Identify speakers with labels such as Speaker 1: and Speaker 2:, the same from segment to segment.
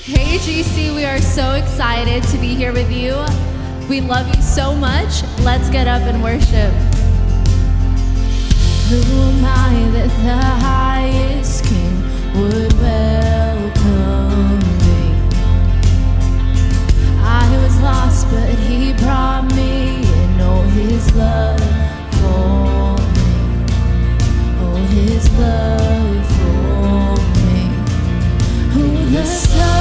Speaker 1: Hey GC, we are so excited to be here with you. We love you so much. Let's get up and worship. Who am I that the highest king would welcome me? I was lost, but he brought me in. Oh, his love for me. Oh, his love for me. Who the Son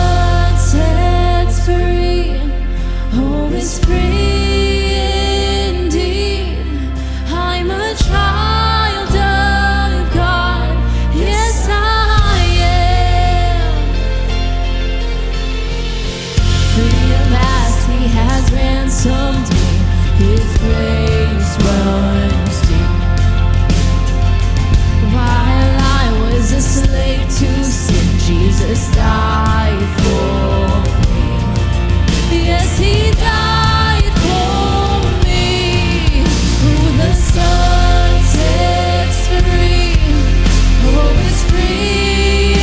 Speaker 1: sets free, oh, is free indeed. I'm a child of God, yes I am. Free at last, he has ransomed me, his grace runs deep. While I was a slave to sin, Jesus died for me. Yes, he died for me. Who the Son sets free, oh, is free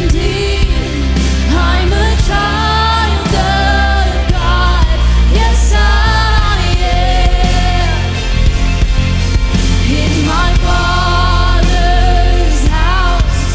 Speaker 1: indeed. I'm a child of God, yes I am. In my Father's house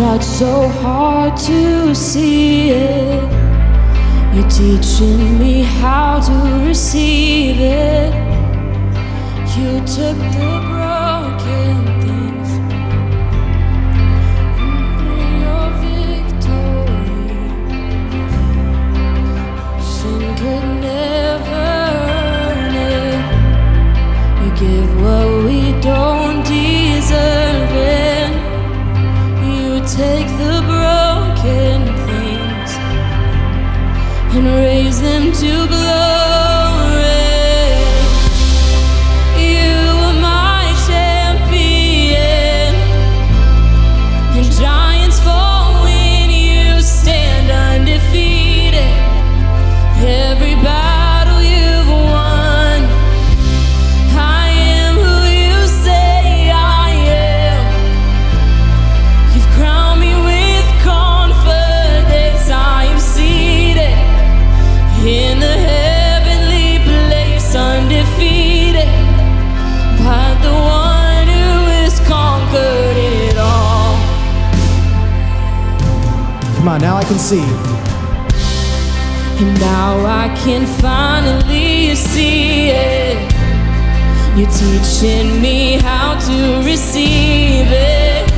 Speaker 2: tried so hard to see it. You're teaching me how to receive it. You took the broken things and your victory. Sin could never earn it. You give what we don't deserve it. You take the broken things and raise them to glory. You are my champion, and giants fall when you stand undefeated. Every battle you've won, I am who you say I am. You've crowned me with confidence. I am seated in the heavenly place, undefeated by the one who has conquered it all.
Speaker 3: Come on, now I can see.
Speaker 2: And now I can finally see it. You're teaching me how to receive it.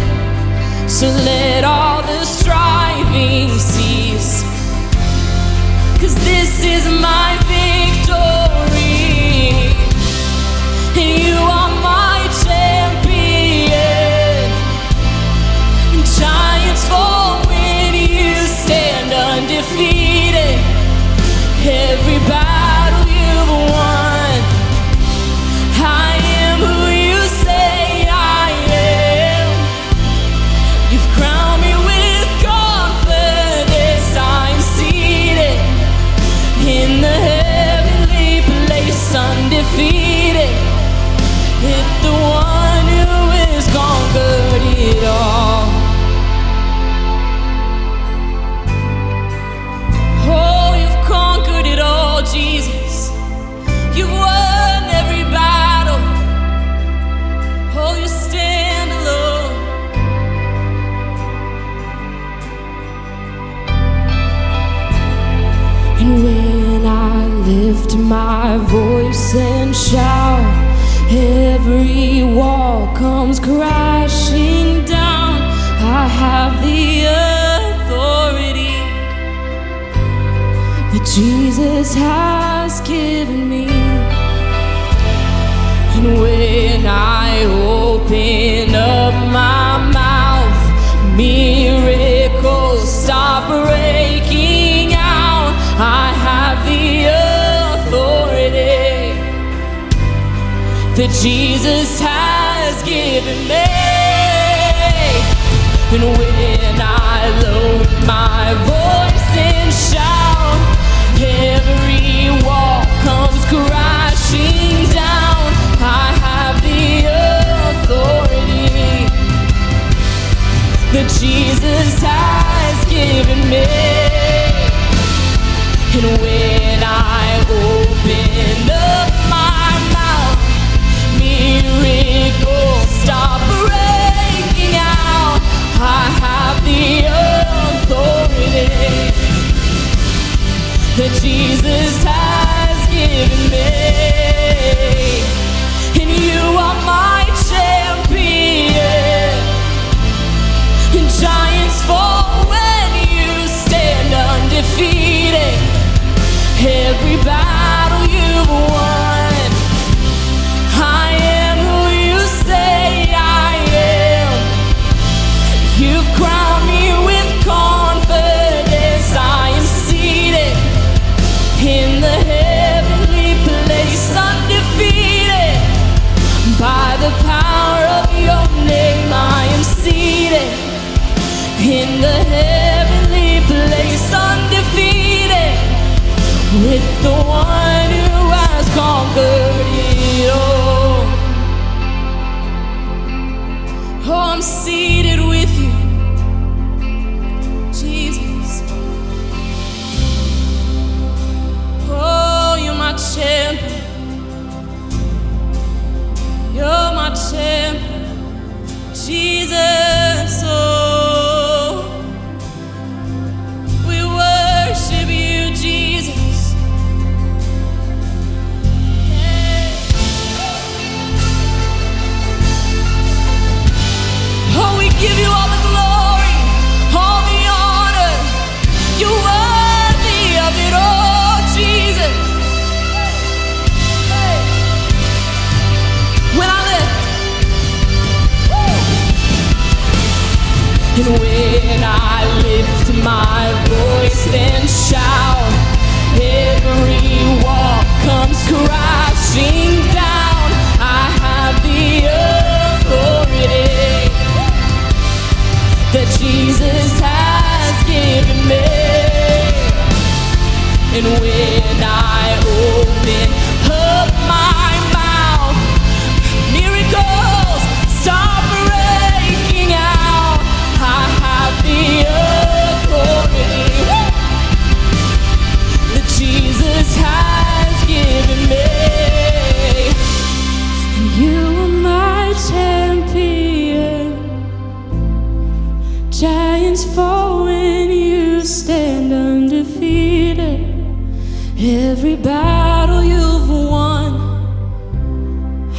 Speaker 2: So let all the striving cease, 'cause this is my victory. And you are my champion. And giants fall when you stand undefeated. Every battle you've won, I am who you say I am. You've crowned me with confidence. I'm seated in the heavenly place, undefeated. It's the one who has conquered it all. Oh, you've conquered it all, Jesus. You've won every battle. Oh, you stand alone. And when I lift my voice and shout, every wall comes crashing down. I have the authority that Jesus has given me. And when I open up my mouth, miracles stop breaking out. I have the authority that Jesus has given me. And when I lift my voice and shout, every wall comes crashing down. I have the authority that Jesus has given me. And when I open up my mouth, miracles stop breaking out. I have the authority my voice and shout. Every wall comes crashing down. I have the authority that Jesus has given me. And when I open up my mouth, miracles start breaking out. I have the authority that Jesus has given me. And you are my champion. Giants fall when you stand undefeated. Every battle you've won,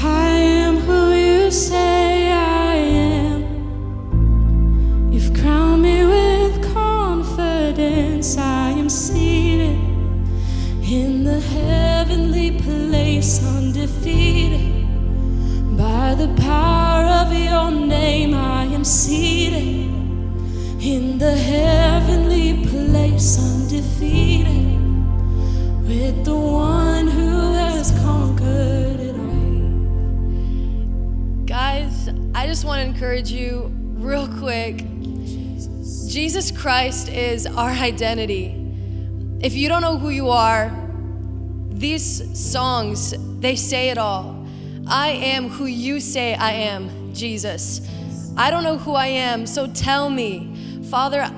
Speaker 2: I am who you say I am. You've crowned me with confidence. I am seated in the heavenly place, undefeated. By the power of your name, I am seated in the heavenly place, undefeated. With the one who has conquered it all.
Speaker 4: Guys, I just want to encourage you real quick. Jesus Christ is our identity. If you don't know who you are, these songs, they say it all. I am who you say I am, Jesus. I don't know who I am, so tell me. Father,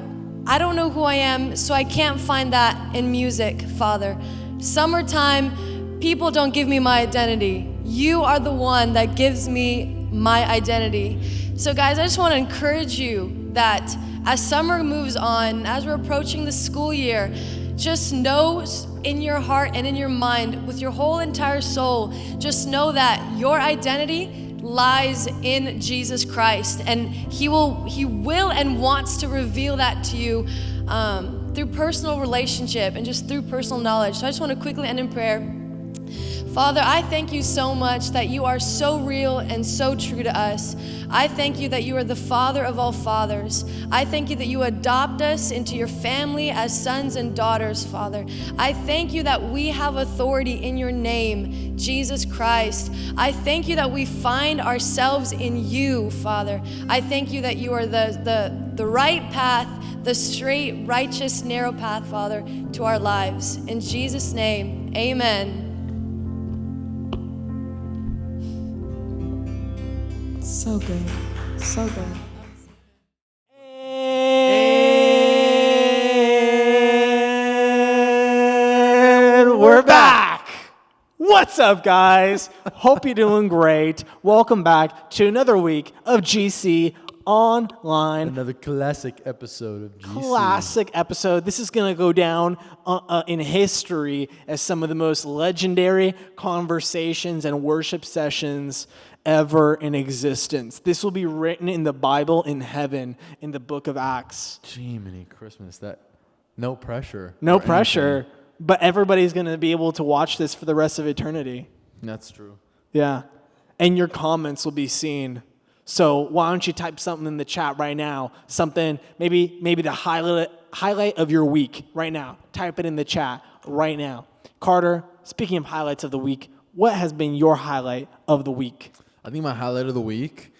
Speaker 4: I don't know who I am, so I can't find that in music, Father. Summertime, people don't give me my identity. You are the one that gives me my identity. So guys, I just want to encourage you that as summer moves on, as we're approaching the school year, just know in your heart and in your mind, with your whole entire soul, just know that your identity lies in Jesus Christ, and He will and wants to reveal that to you through personal relationship and just through personal knowledge. So I just want to quickly end in prayer. Father, I thank you so much that you are so real and so true to us. I thank you that you are the Father of all fathers. I thank you that you adopt us into your family as sons and daughters, Father. I thank you that we have authority in your name, Jesus Christ. I thank you that we find ourselves in you, Father. I thank you that you are the right path, the straight, righteous, narrow path, Father, to our lives. In Jesus' name, amen.
Speaker 2: So good. So good.
Speaker 3: And we're back. What's up, guys? Hope you're doing great. Welcome back to another week of GC Online.
Speaker 5: Another classic episode of GC.
Speaker 3: Classic episode. This is going to go down in history as some of the most legendary conversations and worship sessions ever in existence. This will be written in the Bible in heaven in the book of Acts.
Speaker 5: Jiminy Christmas, that no pressure.
Speaker 3: No
Speaker 5: or
Speaker 3: pressure,
Speaker 5: anything.
Speaker 3: but everybody's going to be able to watch this for the rest of eternity.
Speaker 5: That's true.
Speaker 3: Yeah. And your comments will be seen. So why don't you type something in the chat right now? Something, maybe the highlight of your week right now. Type it in the chat right now. Carter, speaking of highlights of the week, what has been your highlight of the week?
Speaker 5: I think my highlight of the week,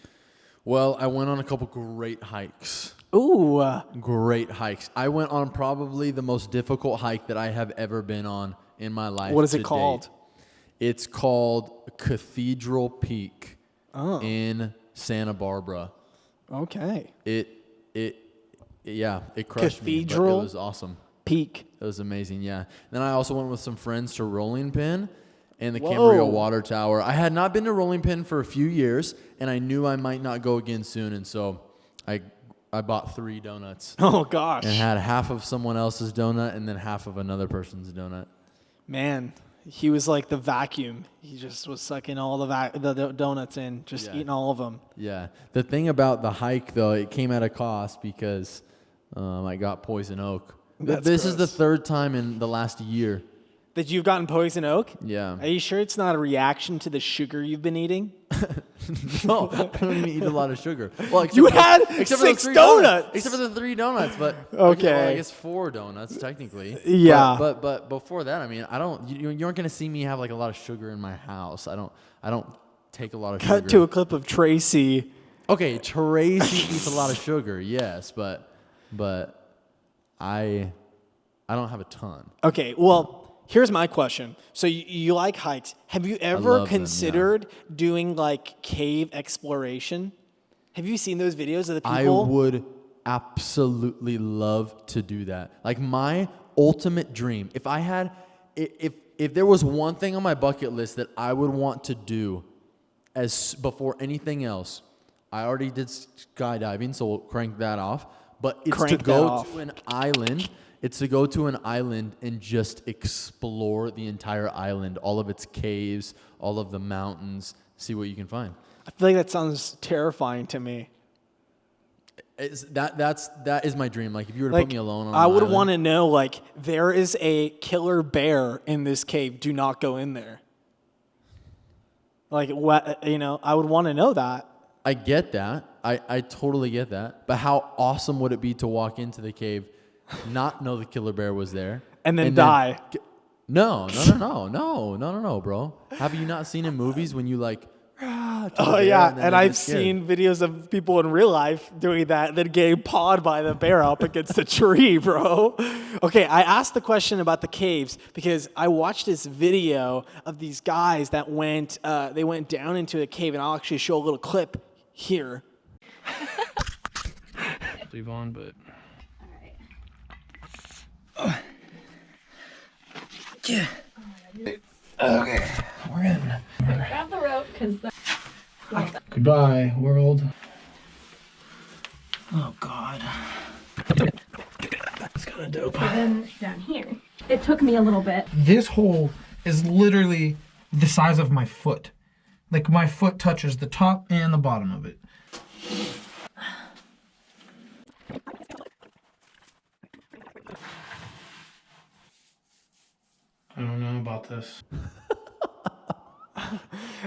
Speaker 5: well, I went on a couple great hikes.
Speaker 3: Ooh.
Speaker 5: Great hikes. I went on probably the most difficult hike that I have ever been on in my life.
Speaker 3: What is it
Speaker 5: to
Speaker 3: called?
Speaker 5: date. It's called Cathedral Peak in Santa Barbara.
Speaker 3: Okay.
Speaker 5: It crushed me. But
Speaker 3: Cathedral
Speaker 5: it was awesome.
Speaker 3: Peak.
Speaker 5: It was amazing, yeah. Then I also went with some friends to Rolling Pin and the
Speaker 3: Whoa.
Speaker 5: Camarillo Water Tower. I had not been to Rolling Pin for a few years, and I knew I might not go again soon, and so I bought 3 donuts.
Speaker 3: Oh, gosh.
Speaker 5: And had half of someone else's donut and then half of another person's donut.
Speaker 3: Man, he was like the vacuum. He just was sucking all the donuts in, just eating all of them.
Speaker 5: Yeah. The thing about the hike, though, it came at a cost because I got poison oak.
Speaker 3: That's
Speaker 5: This is the
Speaker 3: gross.
Speaker 5: 3rd time in the last year
Speaker 3: That you've gotten poison oak?
Speaker 5: Yeah.
Speaker 3: Are you sure it's not a reaction to the sugar you've been eating?
Speaker 5: No, I don't even eat a lot of sugar. Well, except
Speaker 3: You
Speaker 5: for the-
Speaker 3: had
Speaker 5: except for the
Speaker 3: 6
Speaker 5: three
Speaker 3: donuts.
Speaker 5: Except for the 3 donuts, but
Speaker 3: Okay.
Speaker 5: well, I guess 4 donuts technically.
Speaker 3: Yeah.
Speaker 5: But before that, I mean, I don't. You aren't gonna see me have like a lot of sugar in my house. I don't take a lot of
Speaker 3: Cut
Speaker 5: sugar.
Speaker 3: to a clip of Tracy.
Speaker 5: Okay, Tracy eats a lot of sugar, yes, but I don't have a ton.
Speaker 3: Okay, well, here's my question. So you like hikes. Have you ever
Speaker 5: love them, yeah.
Speaker 3: considered doing like cave exploration? Have you seen those videos of the
Speaker 5: I
Speaker 3: people?
Speaker 5: would absolutely love to do that. Like my ultimate dream, if there was one thing on my bucket list that I would want to do as before anything else, I already did skydiving, so we'll crank that off. But it's
Speaker 3: Crank
Speaker 5: to
Speaker 3: that
Speaker 5: go
Speaker 3: off.
Speaker 5: to an island. It's to go to an island and just explore the entire island, all of its caves, all of the mountains, see what you can find.
Speaker 3: I feel like that sounds terrifying to me.
Speaker 5: That is my dream. Like if you were to
Speaker 3: Like,
Speaker 5: put me alone on
Speaker 3: I
Speaker 5: an
Speaker 3: would
Speaker 5: island,
Speaker 3: want to know, like, there is a killer bear in this cave. Do not go in there. Like, what? I would want to know that.
Speaker 5: I get that. I totally get that. But how awesome would it be to walk into the cave, not know the killer bear was there,
Speaker 3: And then die.
Speaker 5: No, bro. Have you not seen in movies when you like? "Rah," to the
Speaker 3: Oh
Speaker 5: bear
Speaker 3: yeah,
Speaker 5: then
Speaker 3: and
Speaker 5: they
Speaker 3: I've
Speaker 5: get scared?
Speaker 3: seen videos of people in real life doing that, then getting pawed by the bear up against a tree, bro. Okay, I asked the question about the caves because I watched this video of these guys that went down into a cave, and I'll actually show a little clip here.
Speaker 6: Leave on, but okay, we're in.
Speaker 7: Grab the rope, because
Speaker 6: Goodbye, world. Oh God. That's kind of dope.
Speaker 7: then down here. It took me a little bit.
Speaker 8: This hole is literally the size of my foot. Like my foot touches the top and the bottom of it.
Speaker 6: I don't know about this.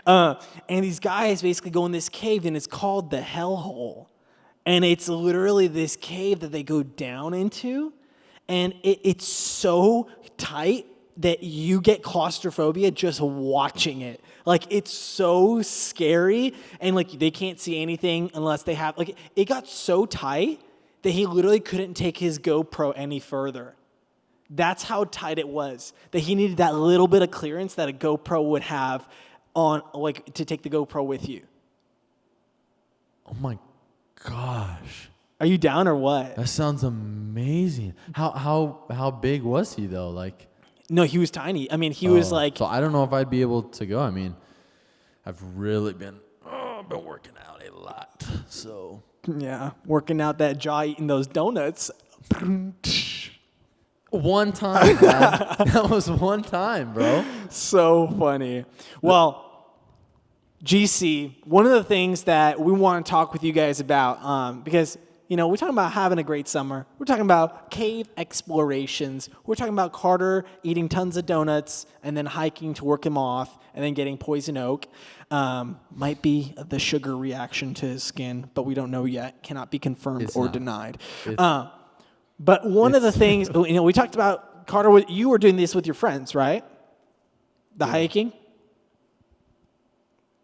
Speaker 3: And these guys basically go in this cave, and it's called the hellhole. And it's literally this cave that they go down into, and it's so tight that you get claustrophobia just watching it. Like, it's so scary, and like they can't see anything unless they have, like, it got so tight that he literally couldn't take his GoPro any further. That's how tight it was, that he needed that little bit of clearance that a GoPro would have on, like, to take the GoPro with you.
Speaker 5: Oh my gosh,
Speaker 3: Are you down or what?
Speaker 5: that sounds amazing. How big was he though? Like,
Speaker 3: No, he was tiny. I mean, he was like,
Speaker 5: So I don't know if I'd be able to go. I mean, I've really been working out a lot. So
Speaker 3: yeah, working out that jaw, eating those donuts.
Speaker 5: one time, man. That was one time, bro.
Speaker 3: So funny. Well, GC, one of the things that we want to talk with you guys about, because, we're talking about having a great summer. We're talking about cave explorations. We're talking about Carter eating tons of donuts and then hiking to work him off and then getting poison oak. Might be the sugar reaction to his skin, but we don't know yet. Cannot be confirmed
Speaker 5: It's
Speaker 3: or
Speaker 5: not.
Speaker 3: denied.
Speaker 5: It's-
Speaker 3: But one of the things, we talked about, Carter, you were doing this with your friends, right? The hiking?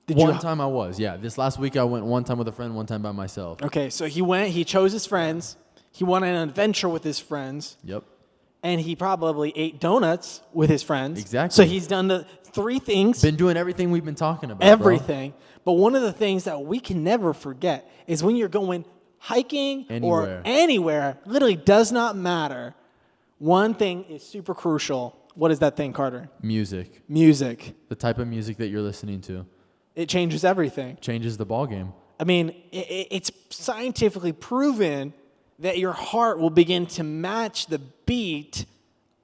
Speaker 3: Did
Speaker 5: One
Speaker 3: you?
Speaker 5: time I was, yeah. This last week I went one time with a friend, one time by myself.
Speaker 3: Okay, so he chose his friends. He went on an adventure with his friends.
Speaker 5: Yep.
Speaker 3: And he probably ate donuts with his friends.
Speaker 5: Exactly.
Speaker 3: So he's done the three things.
Speaker 5: Been doing everything we've been talking about.
Speaker 3: Everything. But one of the things that we can never forget is when you're going hiking or anywhere, literally does not matter. One thing is super crucial. What is that thing, Carter?
Speaker 5: Bro. Music.
Speaker 3: Music.
Speaker 5: The type of music that you're listening to
Speaker 3: It changes everything.
Speaker 5: changes the ball game.
Speaker 3: I mean, it's scientifically proven that your heart will begin to match the beat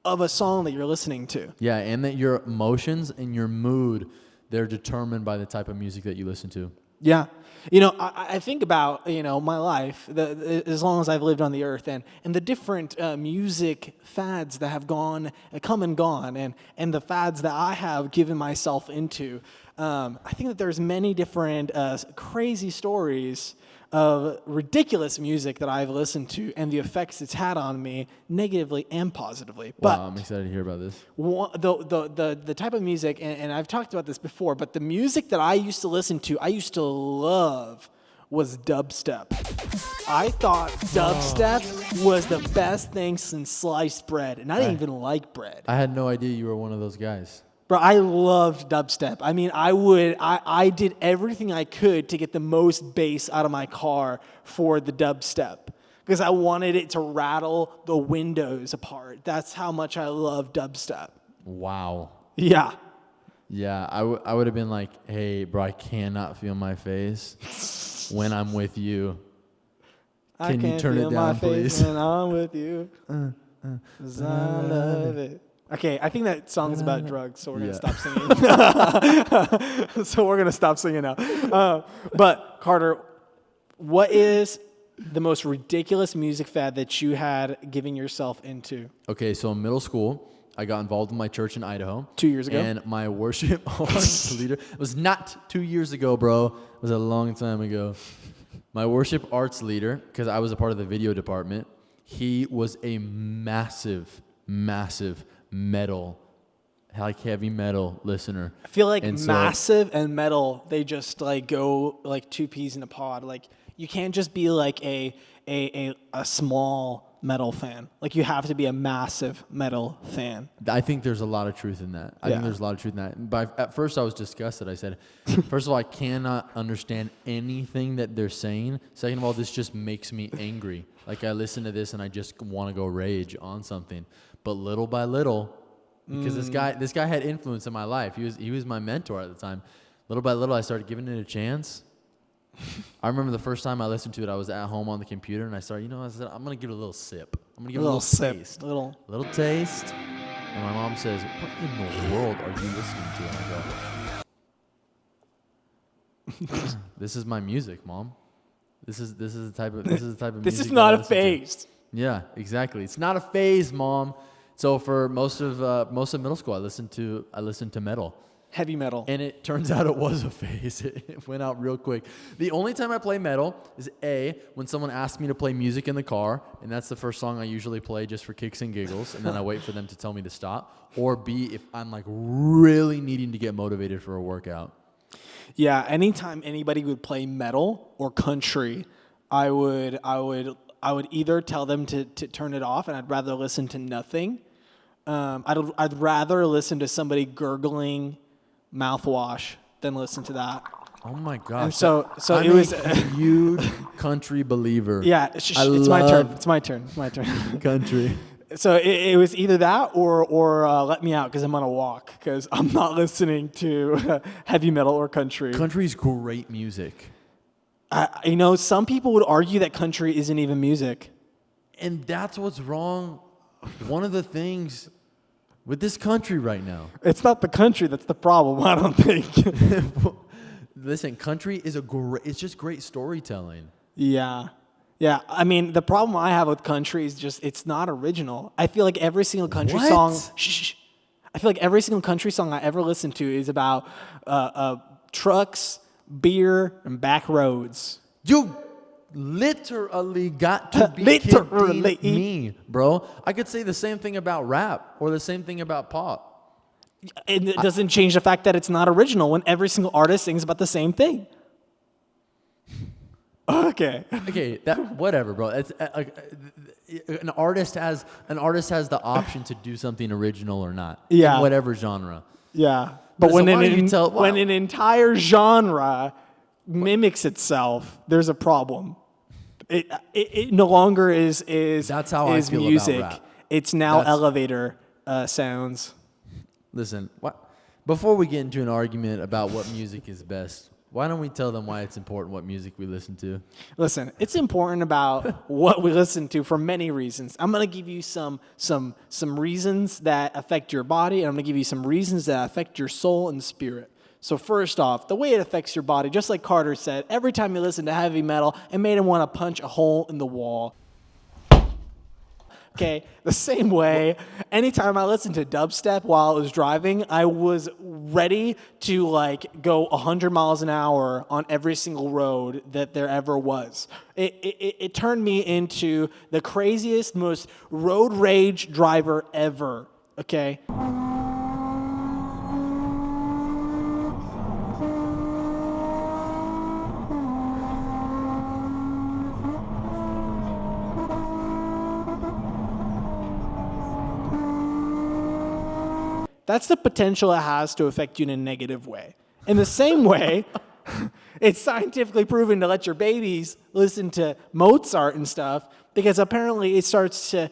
Speaker 3: of a song that you're listening to.
Speaker 5: Yeah, and that your emotions and your mood, they're determined by the type of music that you listen to.
Speaker 3: Yeah. You know, I think about, you know, my life, as long as I've lived on the earth, and the different music fads that have come and gone, and the fads that I have given myself into. I think that there's many different crazy stories of ridiculous music that I've listened to and the effects it's had on me negatively and positively. But
Speaker 5: Wow, I'm excited to hear about this.
Speaker 3: the type of music, and I've talked about this before, but the music that I used to listen to, I used to love, was dubstep. I thought dubstep was the best thing since sliced bread, and I didn't even like bread.
Speaker 5: I had no idea you were one of those guys.
Speaker 3: Bro, I loved dubstep. I mean, I did everything I could to get the most bass out of my car for the dubstep because I wanted it to rattle the windows apart. That's how much I love dubstep.
Speaker 5: Wow.
Speaker 3: Yeah.
Speaker 5: Yeah, I would have been like, hey, bro, I cannot feel my face when I'm with you.
Speaker 3: I
Speaker 5: Can you
Speaker 3: can't
Speaker 5: turn it
Speaker 3: feel my
Speaker 5: down,
Speaker 3: face
Speaker 5: please?
Speaker 3: when I'm with you. 'Cause I love it. Okay, I think that song's about drugs, so we're gonna stop singing. So we're gonna stop singing now. But Carter, what is the most ridiculous music fad that you had giving yourself into?
Speaker 5: Okay, so in middle school, I got involved in my church in Idaho.
Speaker 3: 2 years ago?
Speaker 5: And my worship arts leader, it was not 2 years ago, bro. It was a long time ago. My worship arts leader, because I was a part of the video department, he was a massive metal, like heavy metal listener.
Speaker 3: I feel like
Speaker 5: And so-
Speaker 3: massive and metal, they just like go like two peas in a pod. Like you can't just be like a small metal fan. Like you have to be a massive metal fan.
Speaker 5: I think there's a lot of truth in that. I think
Speaker 3: Yeah.
Speaker 5: there's a lot of truth in that. But at first I was disgusted. I said, first of all, I cannot understand anything that they're saying. Second of all, this just makes me angry. Like I listen to this and I just want to go rage on something. But little by little, because this guy had influence in my life. He was my mentor at the time. Little by little, I started giving it a chance. I remember the first time I listened to it, I was at home on the computer, and I said, I'm going to give it a little sip. I'm going to give it a little
Speaker 3: sip.
Speaker 5: taste.
Speaker 3: Little.
Speaker 5: Little taste. And my mom says, what in the world are you listening to? And I go, this is my music, Mom. This is the type of music
Speaker 3: This is
Speaker 5: that
Speaker 3: not
Speaker 5: I
Speaker 3: a
Speaker 5: listen to."
Speaker 3: phase.
Speaker 5: Yeah, exactly. It's not a phase, Mom. So for most of middle school, I listened to metal.
Speaker 3: Heavy metal.
Speaker 5: And it turns out it was a phase. It went out real quick. The only time I play metal is A, when someone asks me to play music in the car, and that's the first song I usually play just for kicks and giggles, and then I wait for them to tell me to stop. Or B, if I'm like really needing to get motivated for a workout.
Speaker 3: Yeah, anytime anybody would play metal or country, I would either tell them to turn it off, and I'd rather listen to nothing. I'd rather listen to somebody gurgling mouthwash than listen to that.
Speaker 5: Oh my gosh.
Speaker 3: And so
Speaker 5: I'm
Speaker 3: it was
Speaker 5: a huge country believer.
Speaker 3: yeah. It's my turn. It's my turn. It's my turn.
Speaker 5: Country.
Speaker 3: So it was either that or let me out because I'm on a walk because I'm not listening to heavy metal or country.
Speaker 5: Country's great music.
Speaker 3: Some people would argue that country isn't even music.
Speaker 5: And that's what's wrong. One of the things with this country right now.
Speaker 3: It's not the country that's the problem, I don't think.
Speaker 5: Listen, country is it's just great storytelling.
Speaker 3: Yeah. I mean, the problem I have with country is just it's not original. I feel like every single country
Speaker 5: What?
Speaker 3: song. I feel like every single country song I ever listened to is about trucks, beer, and back roads.
Speaker 5: You literally got to be
Speaker 3: Literally.
Speaker 5: kidding me, bro. I could say the same thing about rap or the same thing about pop.
Speaker 3: And it doesn't change the fact that it's not original when every single artist sings about the same thing. Okay.
Speaker 5: Okay, that whatever, bro. It's an artist has the option to do something original or not.
Speaker 3: Yeah.
Speaker 5: In whatever genre.
Speaker 3: Yeah. But
Speaker 5: Listen,
Speaker 3: when
Speaker 5: why don't you tell-
Speaker 3: when an entire genre mimics itself, there's a problem. It no longer is
Speaker 5: That's how I
Speaker 3: is
Speaker 5: feel about
Speaker 3: music.
Speaker 5: rap.
Speaker 3: It's now
Speaker 5: That's-
Speaker 3: elevator sounds.
Speaker 5: Listen, before we get into an argument about what music is best, why don't we tell them why it's important what music we listen to?
Speaker 3: Listen, it's important about what we listen to for many reasons. I'm going to give you some reasons that affect your body, and I'm going to give you some reasons that affect your soul and spirit. So first off, the way it affects your body, just like Carter said, every time you listen to heavy metal, it made him want to punch a hole in the wall. Okay, the same way, anytime I listened to dubstep while I was driving, I was ready to like go 100 miles an hour on every single road that there ever was. It turned me into the craziest, most road rage driver ever, okay? That's the potential it has to affect you in a negative way. In the same way, it's scientifically proven to let your babies listen to Mozart and stuff because apparently it starts to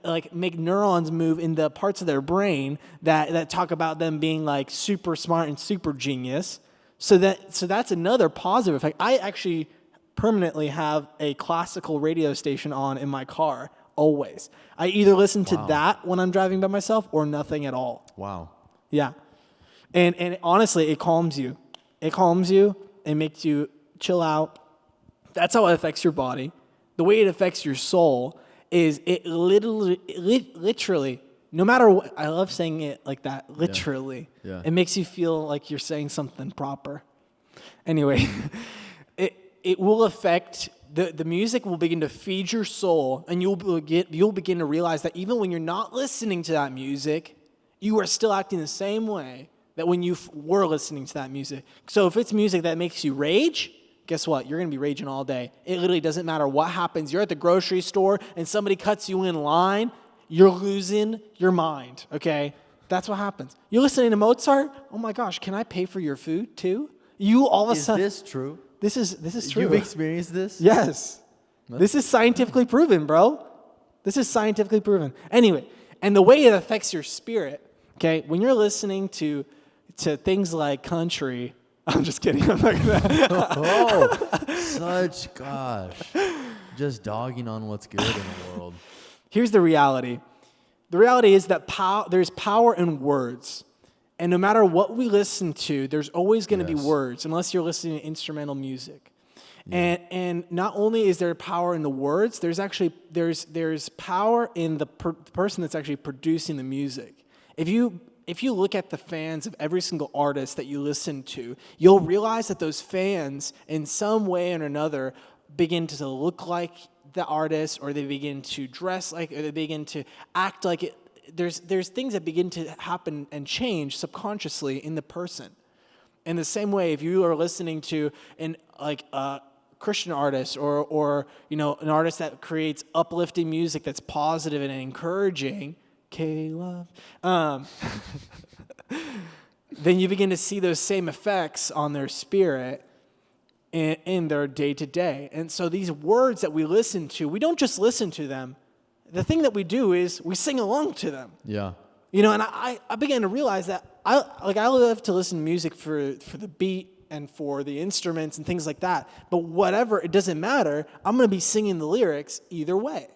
Speaker 3: like make neurons move in the parts of their brain that talk about them being like super smart and super genius. So that's another positive effect. I actually permanently have a classical radio station on in my car. Always. I either listen to that when I'm driving by myself or nothing at all.
Speaker 5: Wow.
Speaker 3: Yeah. And honestly, it calms you. It calms you. It makes you chill out. That's how it affects your body. The way it affects your soul is it literally, no matter what, I love saying it like that, literally.
Speaker 5: Yeah.
Speaker 3: It makes you feel like you're saying something proper. Anyway, it will affect the music will begin to feed your soul, and you'll begin to realize that even when you're not listening to that music, you are still acting the same way that when you were listening to that music. So if it's music that makes you rage, guess what? You're going to be raging all day. It literally doesn't matter what happens. You're at the grocery store and somebody cuts you in line, you're losing your mind, okay? That's what happens. You're listening to Mozart? Oh my gosh, can I pay for your food too? You all of a sudden...
Speaker 5: Is this true?
Speaker 3: This is true.
Speaker 5: You've experienced this?
Speaker 3: Yes. This is scientifically proven, bro. This is scientifically proven. Anyway, and the way it affects your spirit, okay, when you're listening to things like country, I'm just kidding. I'm not gonna.
Speaker 5: Gosh. Just dogging on what's good in the world.
Speaker 3: Here's the reality. The reality is that there's power in words. And no matter what we listen to, there's always going to be words, unless you're listening to instrumental music. Yeah. And not only is there power in the words, there's power in the person that's actually producing the music. If you look at the fans of every single artist that you listen to, you'll realize that those fans, in some way or another, begin to look like the artist, or they begin to dress like, or they begin to act like it. There's things that begin to happen and change subconsciously in the person. In the same way, if you are listening to a Christian artist or an artist that creates uplifting music that's positive and encouraging, K-Love, then you begin to see those same effects on their spirit in their day-to-day. And so these words that we listen to, we don't just listen to them. The thing that we do is we sing along to them.
Speaker 5: Yeah.
Speaker 3: And I began to realize that I love to listen to music for the beat and for the instruments and things like that. But whatever, it doesn't matter. I'm going to be singing the lyrics either way.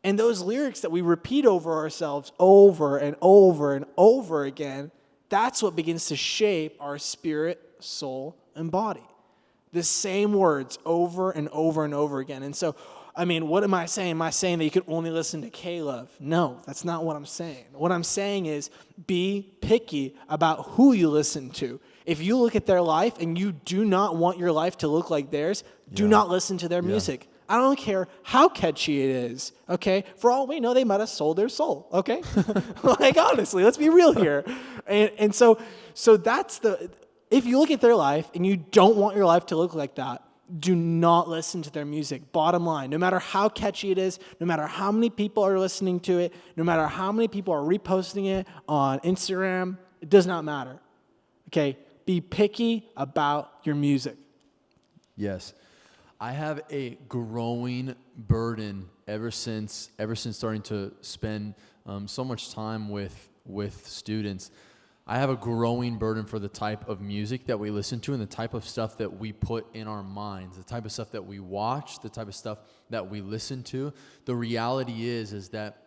Speaker 3: And those lyrics that we repeat over ourselves over and over and over again, that's what begins to shape our spirit, soul, and body. The same words over and over and over again. And so, what am I saying? Am I saying that you can only listen to K-Love? No, that's not what I'm saying. What I'm saying is be picky about who you listen to. If you look at their life and you do not want your life to look like theirs, do not listen to their music. I don't care how catchy it is, okay? For all we know, they might have sold their soul, okay? Honestly, let's be real here. And so that's if you look at their life and you don't want your life to look like that, do not listen to their music. Bottom line, no matter how catchy it is, no matter how many people are listening to it, no matter how many people are reposting it on Instagram, it does not matter. Okay? Be picky about your music.
Speaker 5: Yes. I have a growing burden ever since starting to spend so much time with students. I have a growing burden for the type of music that we listen to and the type of stuff that we put in our minds, the type of stuff that we watch, the type of stuff that we listen to. The reality is that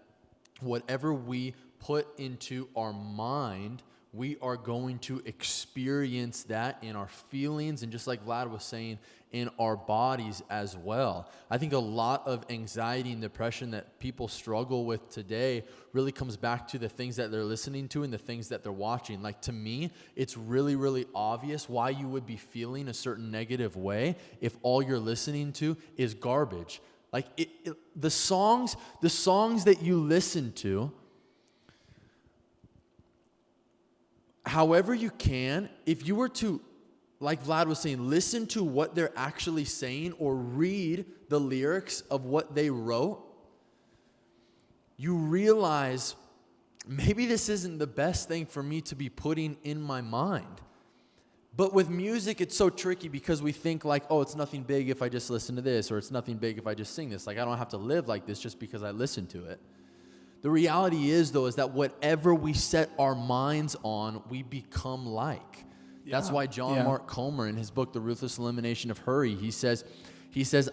Speaker 5: whatever we put into our mind we are going to experience that in our feelings and, just like Vlad was saying, in our bodies as well. I think a lot of anxiety and depression that people struggle with today really comes back to the things that they're listening to and the things that they're watching. Like, to me, it's really, really obvious why you would be feeling a certain negative way if all you're listening to is garbage. Like, the songs that you listen to, however you can, if you were to, like Vlad was saying, listen to what they're actually saying or read the lyrics of what they wrote, you realize maybe this isn't the best thing for me to be putting in my mind. But with music, it's so tricky because we think like, oh, it's nothing big if I just listen to this, or it's nothing big if I just sing this. Like, I don't have to live like this just because I listen to it. The reality is, though, is that whatever we set our minds on, we become like. That's why John Mark Comer, in his book, The Ruthless Elimination of Hurry, he says,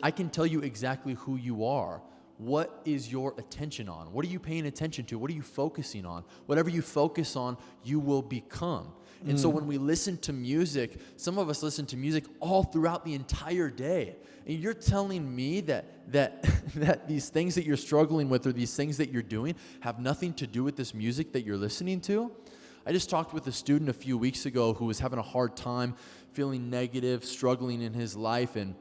Speaker 5: I can tell you exactly who you are. What is your attention on? What are you paying attention to? What are you focusing on? Whatever you focus on, you will become. And so when we listen to music, some of us listen to music all throughout the entire day. And you're telling me that these things that you're struggling with or these things that you're doing have nothing to do with this music that you're listening to? I just talked with a student a few weeks ago who was having a hard time, feeling negative, struggling in his life, and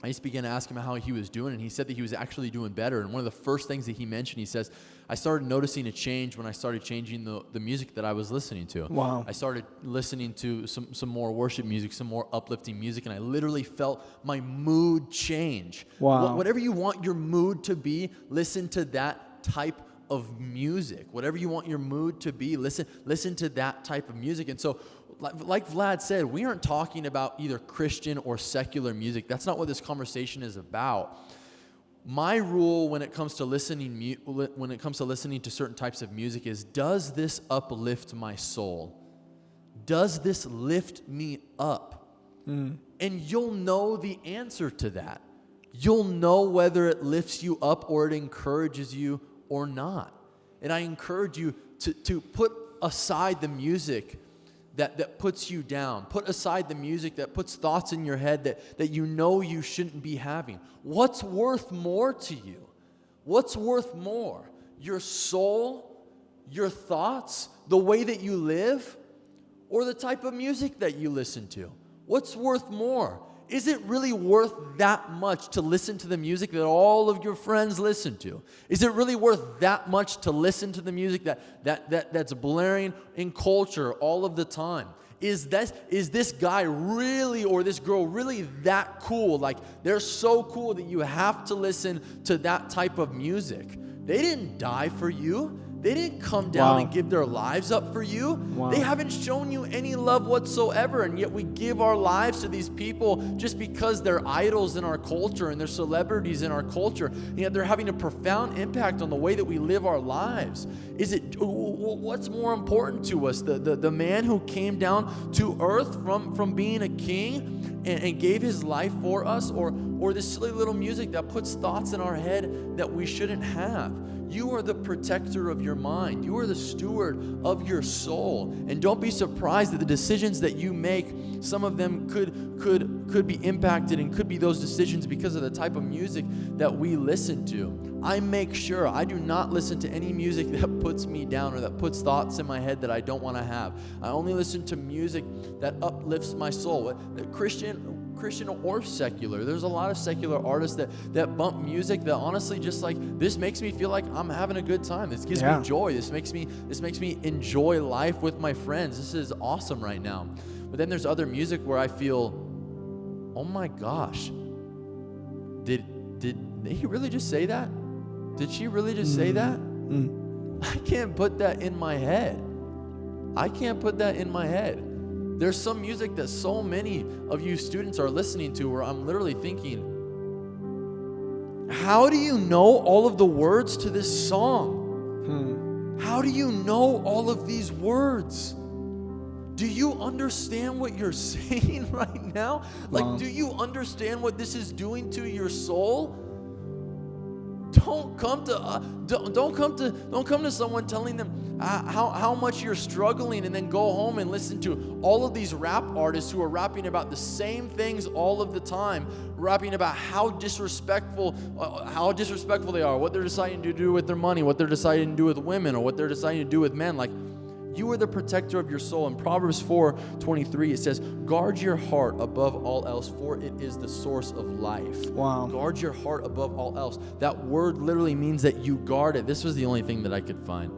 Speaker 5: I just began to ask him how he was doing, and he said that he was actually doing better. And one of the first things that he mentioned, he says, I started noticing a change when I started changing the music that I was listening to.
Speaker 3: Wow.
Speaker 5: I started listening to some more worship music, some more uplifting music, and I literally felt my mood change.
Speaker 3: Wow.
Speaker 5: Whatever you want your mood to be, listen to that type of music. Whatever you want your mood to be, listen to that type of music. And so, like Vlad said, we aren't talking about either Christian or secular music. That's not what this conversation is about. My rule when it comes to listening to certain types of music is, does this uplift my soul? Does this lift me up? And you'll know the answer to that. You'll know whether it lifts you up or it encourages you or not. And I encourage you to put aside the music that puts you down. Put aside the music that puts thoughts in your head that you know you shouldn't be having. What's worth more to you? What's worth more? Your soul, your thoughts, the way that you live, or the type of music that you listen to? What's worth more? Is it really worth that much to listen to the music that all of your friends listen to? Is it really worth that much to listen to the music that's blaring in culture all of the time? Is this guy really, or this girl really that cool? Like, they're so cool that you have to listen to that type of music. They didn't die for you. They didn't come down and give their lives up for you. They haven't shown you any love whatsoever, and yet we give our lives to these people just because they're idols in our culture and they're celebrities in our culture, and yet they're having a profound impact on the way that we live our lives. What's more important to us? The man who came down to earth from being a king and gave his life for us, or this silly little music that puts thoughts in our head that we shouldn't have? You are the protector of your mind. You are the steward of your soul. And don't be surprised that the decisions that you make, some of them could be impacted and could be those decisions because of the type of music that we listen to. I make sure I do not listen to any music that puts me down or that puts thoughts in my head that I don't want to have. I only listen to music that uplifts my soul. Christian or secular. There's a lot of secular artists that bump music that honestly just like, this makes me feel like I'm having a good time. This gives me joy. This makes me enjoy life with my friends. This is awesome right now. But then there's other music where I feel, oh my gosh, did he really just say that? Did she really just say that? I can't put that in my head. I can't put that in my head. There's some music that so many of you students are listening to where I'm literally thinking, how do you know all of the words to this song? How do you know all of these words? Do you understand what you're saying right now? Like, do you understand what this is doing to your soul? Don't come to someone telling them how much you're struggling, and then go home and listen to all of these rap artists who are rapping about the same things all of the time, rapping about how disrespectful they are, what they're deciding to do with their money, what they're deciding to do with women, or what they're deciding to do with men. Like, you are the protector of your soul. In Proverbs 4:23, it says, guard your heart above all else, for it is the source of life.
Speaker 3: Wow.
Speaker 5: Guard your heart above all else. That word literally means that you guard it. This was the only thing that I could find.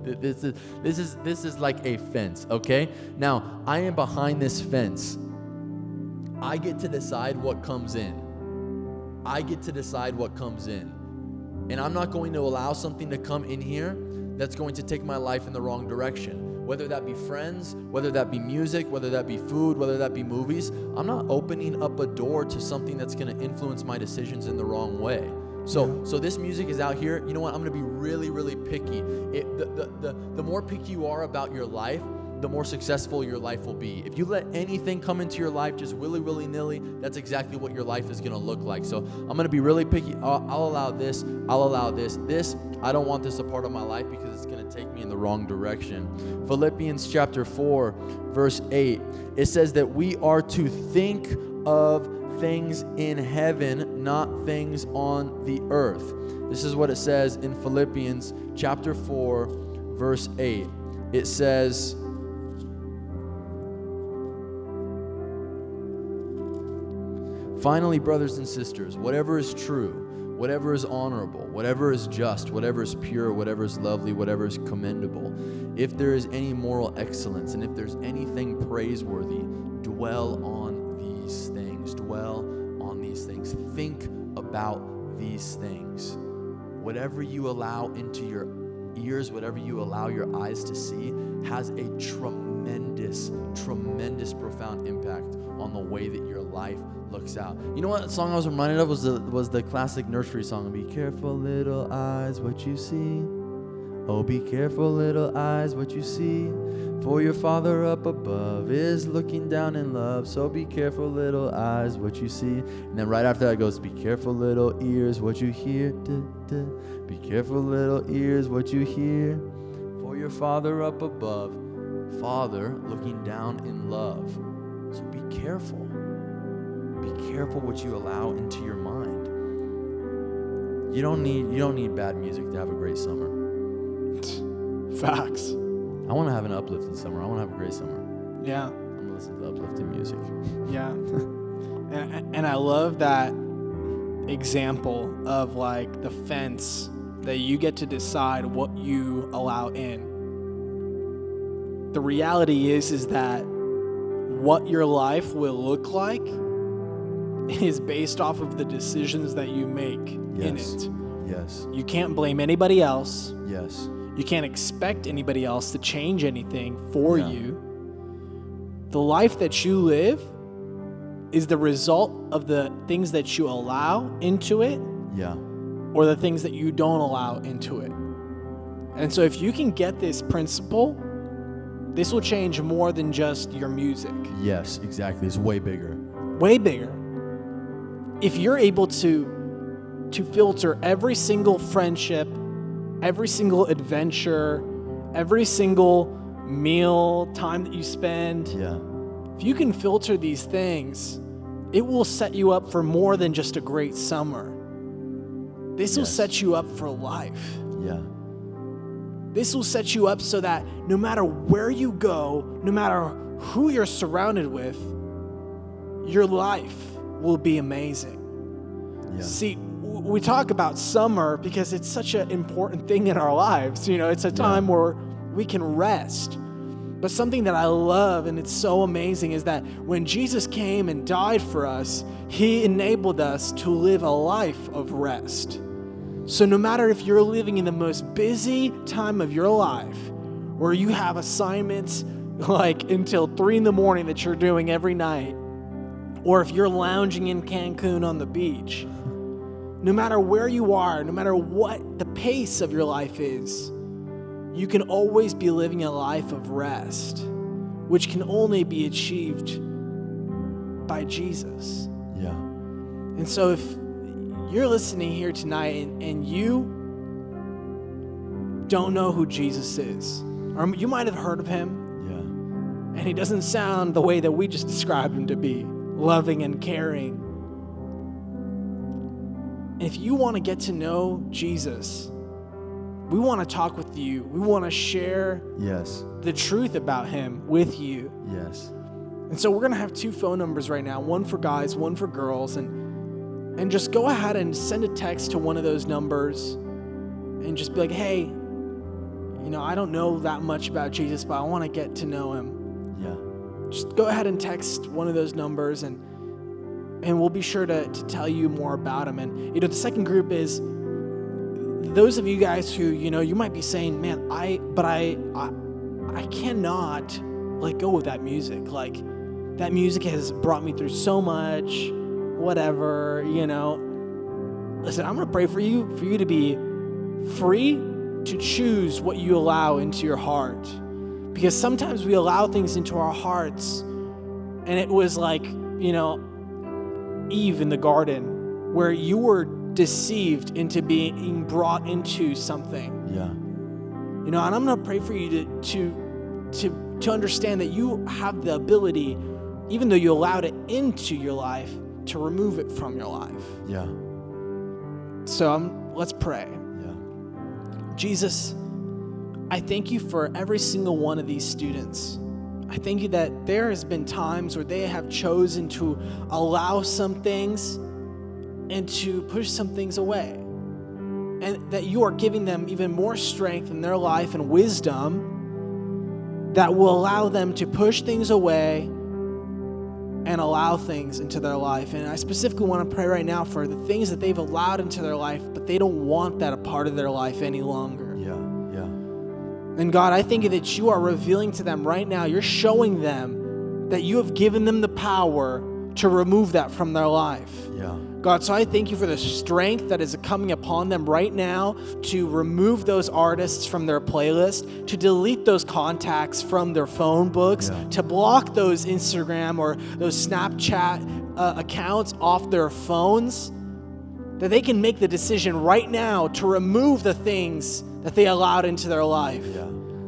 Speaker 5: This is like a fence, okay? Now, I am behind this fence. I get to decide what comes in. And I'm not going to allow something to come in here that's going to take my life in the wrong direction. Whether that be friends, whether that be music, whether that be food, whether that be movies, I'm not opening up a door to something that's going to influence my decisions in the wrong way. So this music is out here. You know what? I'm going to be really, really picky. The more picky you are about your life, the more successful your life will be. If you let anything come into your life just willy-nilly, that's exactly what your life is going to look like. So I'm going to be really picky. I'll allow this. I'll allow this. I don't want this a part of my life because it's going to take me in the wrong direction. Philippians chapter 4, verse 8, it says that we are to think of things in heaven, not things on the earth. This is what it says in Philippians chapter 4, verse 8. It says, finally, brothers and sisters, whatever is true, whatever is honorable, whatever is just, whatever is pure, whatever is lovely, whatever is commendable, if there is any moral excellence, and if there's anything praiseworthy, dwell on these things. Dwell on these things. Think about these things. Whatever you allow into your ears, whatever you allow your eyes to see, has a tremendous, profound impact on the way that your life looks out. You know what song I was reminded of was the classic nursery song, Be careful little eyes what you see. Oh, be careful little eyes what you see. For your Father up above is looking down in love. So be careful little eyes what you see. And then right after that it goes, be careful little ears what you hear. Be careful little ears what you hear. For your Father up above, Father looking down in love. So be careful. Be careful what you allow into your mind. You don't need bad music to have a great summer.
Speaker 3: Facts.
Speaker 5: I want to have an uplifting summer. I want to have a great summer.
Speaker 3: Yeah.
Speaker 5: I'm going to listen to uplifting music.
Speaker 3: Yeah. and I love that example of like the fence that you get to decide what you allow in. The reality is that what your life will look like is based off of the decisions that you make in it.
Speaker 5: Yes.
Speaker 3: You can't blame anybody else.
Speaker 5: Yes.
Speaker 3: You can't expect anybody else to change anything for you. The life that you live is the result of the things that you allow into it, or the things that you don't allow into it. And so if you can get this principle, this will change more than just your music.
Speaker 5: Yes, exactly. It's way bigger.
Speaker 3: Way bigger. If you're able to filter every single friendship, every single adventure, every single meal, time that you spend, if you can filter these things, it will set you up for more than just a great summer. This will set you up for life. This will set you up so that no matter where you go, no matter who you're surrounded with, your life will be amazing. See, we talk about summer because it's such an important thing in our lives. You know, it's a time where we can rest. But something that I love, and it's so amazing, is that when Jesus came and died for us, he enabled us to live a life of rest. So no matter if you're living in the most busy time of your life, where you have assignments like until 3 a.m. that you're doing every night, or if you're lounging in Cancun on the beach, no matter where you are, no matter what the pace of your life is, you can always be living a life of rest, which can only be achieved by Jesus. And so if you're listening here tonight and you don't know who Jesus is. Or you might have heard of him, and he doesn't sound the way that we just described him to be, loving and caring. And if you want to get to know Jesus, we want to talk with you. We want to share the truth about him with you. And so we're going to have 2 phone numbers right now, one for guys, one for girls. And just go ahead and send a text to one of those numbers and just be like, hey, you know, I don't know that much about Jesus, but I want to get to know him. Just go ahead and text one of those numbers and we'll be sure to tell you more about him. And, you know, the second group is those of you guys who, you know, you might be saying, man, I cannot let go of that music. Like, that music has brought me through so much, whatever, you know. Listen, I'm going to pray for you to be free to choose what you allow into your heart. Because sometimes we allow things into our hearts, and it was like, you know, Eve in the garden, where you were deceived into being brought into something. You know, and I'm going to pray for you to understand that you have the ability, even though you allowed it into your life, to remove it from your life. So let's pray. Jesus, I thank you for every single one of these students. I thank you that there has been times where they have chosen to allow some things and to push some things away. And that you are giving them even more strength in their life and wisdom that will allow them to push things away and allow things into their life. And I specifically want to pray right now for the things that they've allowed into their life, but they don't want that a part of their life any longer. And God, I thank you that you are revealing to them right now, you're showing them that you have given them the power to remove that from their life. God, so I thank you for the strength that is coming upon them right now to remove those artists from their playlist, to delete those contacts from their phone books, to block those Instagram or those Snapchat accounts off their phones, that they can make the decision right now to remove the things that they allowed into their life.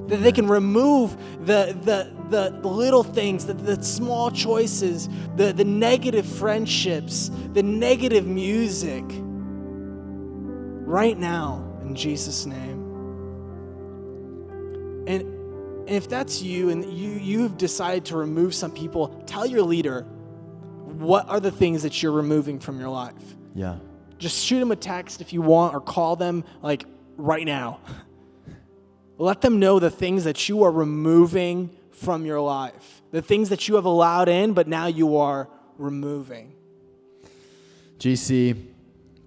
Speaker 3: That they can remove the little things, the small choices, the negative friendships, the negative music right now in Jesus' name. And if that's you and you've decided to remove some people, tell your leader what are the things that you're removing from your life. Just shoot them a text if you want, or call them like right now. Let them know the things that you are removing from your life, the things that you have allowed in, but now you are removing.
Speaker 5: GC,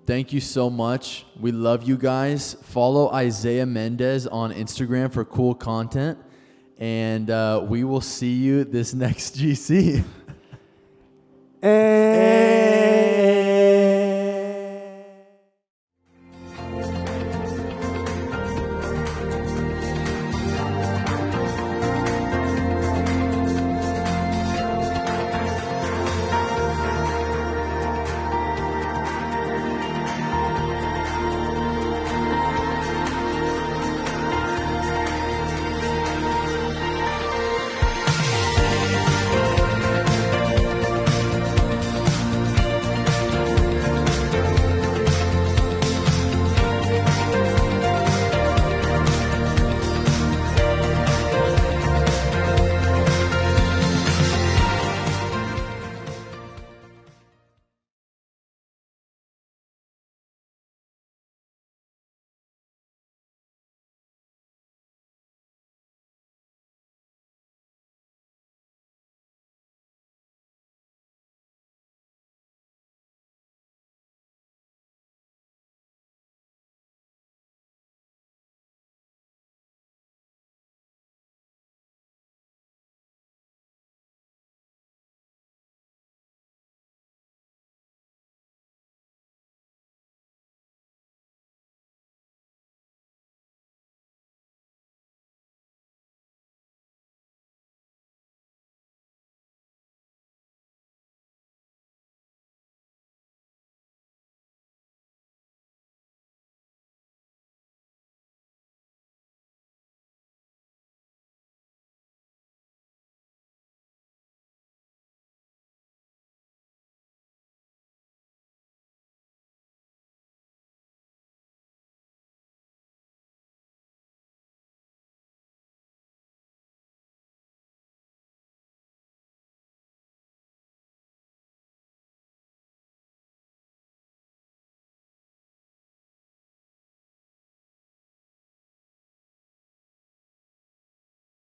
Speaker 5: thank you so much. We love you guys. Follow Isaiah Mendez on Instagram for cool content, and we will see you this next GC.
Speaker 3: And